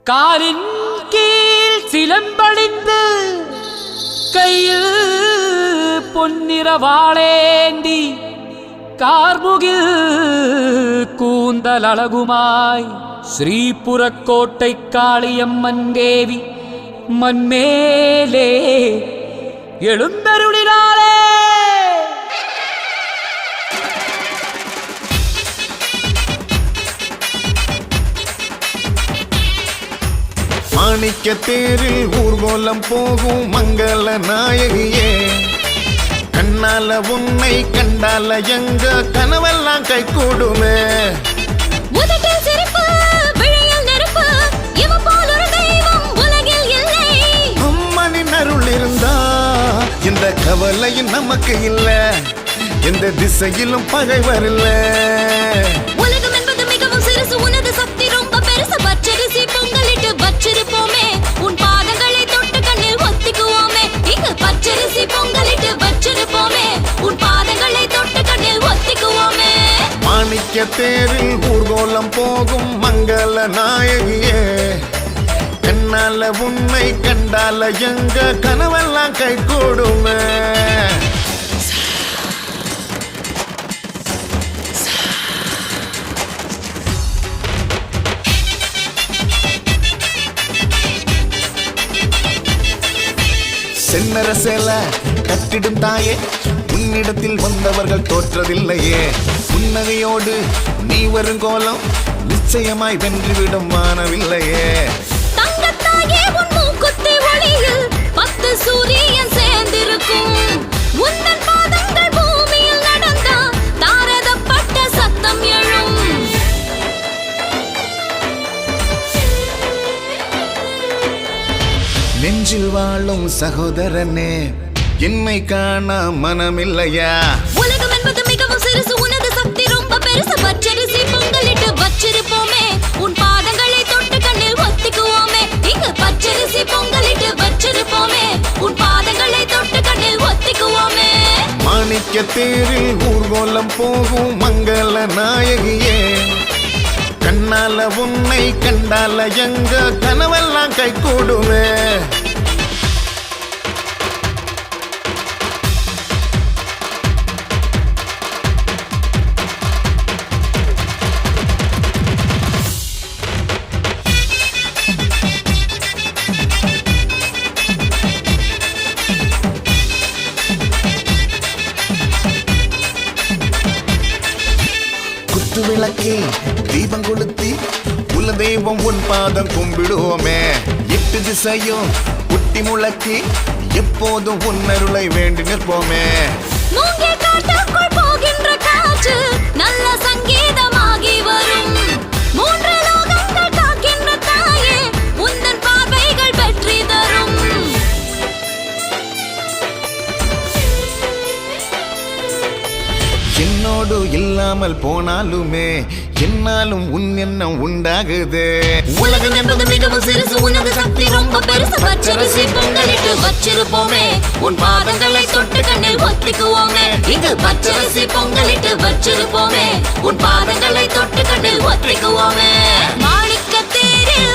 காலின் கீழ் சிலம்படிந்து கையில் பொன்னிற வாளேந்தி கார்முகில் கூந்தல் அழகுமாய் ஸ்ரீபுரக்கோட்டை காளியம்மன் தேவி மண்மேலே எழுந்தருளினாளே. மாணிக்க தேரில் ஊர்கோலம் போகும் மங்கள நாயகியே, கண்ணால உன்னை கண்டால எங்க கனவெல்லாம் கை கூடுமே. அம்மனின் அருள் இருந்தா இந்த கவலையும் நமக்கு இல்ல, எந்த திசையிலும் பகைவர் இல்ல. உலகம் என்பது மிகவும் சிறுசு, உனது சக்தி ரொம்ப பெருசு. பச்சரிசி பொங்கலிட்டு வச்சிருப்போமே, உன் பாதங்களை தொட்டு கண்ணில் ஒத்திக்குவோமே. இங்கு பச்சரிசி பொங்கலிட்டு வச்சிருப்போமே, உன் பாதங்களை தொட்டு கண்ணில் ஒத்திக்குவோமே. மாணிக்க தேரில் ஊர்கோலம் போகும் மங்கள நாயகியே, கண்ணால உன்னை கண்டால எங்க கனவெல்லாம் கை கூடுமே. சென்னர சேல கட்டிடும் தாயே, உன்னிடத்தில் வந்தவர்கள் தோற்றதில்லையே. புன்னகையோடு நீ வரும் கோலம் நிச்சயமாய் வென்றுவிடும் வானவில்லையே. தங்கத்தாயே உன் மூக்குத்தி ஒளியில் 10 சூரியன் சேர்ந்திருக்கும். உந்தன் பாதங்கள் பூமியில் நடந்தா தாரதப்பட்ட சத்தம் எழும். நெஞ்சில் வாழும் சகோதரனே, என்னை காண மனமில்லையா? உலகம் என்பது மிகவும் சிறுசு, உனது சக்தி ரொம்ப பெருசு. பச்சரிசி பொங்கலிட்டு வச்சிருப்போமே, உன் பாதங்களை தொட்டு கண்ணில் ஒத்திக்குவோமே. இங்கு பச்சரிசி பொங்கலிட்டு வச்சிருப்போமே, உன் பாதங்களை தொட்டு கண்ணில் ஒத்திக்குவோமே. மாணிக்க தேரில் ஊர்கோலம் போகும் மங்கள நாயகியே, கண்ணால உன்னை கண்டால எங்க கனவெல்லாம் கை கூடுமே. குத்து விளக்கி தீபம் கொளுத்தி குல தெய்வம் உன் பாதம் கும்பிடுவோமே. 8 திசையும் குட்டி முழக்கி எப்போதும் உன் அருளை வேண்டி நிற்போமே. மூங்கே காட்டுக்குள் போகின்ற காற்று நல்ல சங்கீதமாகி வரும். 3 லோகங்கள் காக்கின்ற தாயே, உந்தன் பார்வைகள் வெற்றி தரும். என்னோடு இல்லாமல் போனாலுமே என்னாலும் உன் எண்ணம் உண்டாகுது. உலகம் என்பது மிகவும் சிறுசு, உனது சக்தி ரொம்ப பெருசு. பச்சரிசி பொங்கலிட்டு வச்சிருப்போமே, உன் பாதங்களை தொட்டு கண்ணில் ஒத்திக்குவோமே. இங்கு பச்சரிசி பொங்கலிட்டு வச்சிருப்போமே, உன் பாதங்களை தொட்டு கண்ணில் ஒத்திக்குவோமே. மாணிக்க தேரில்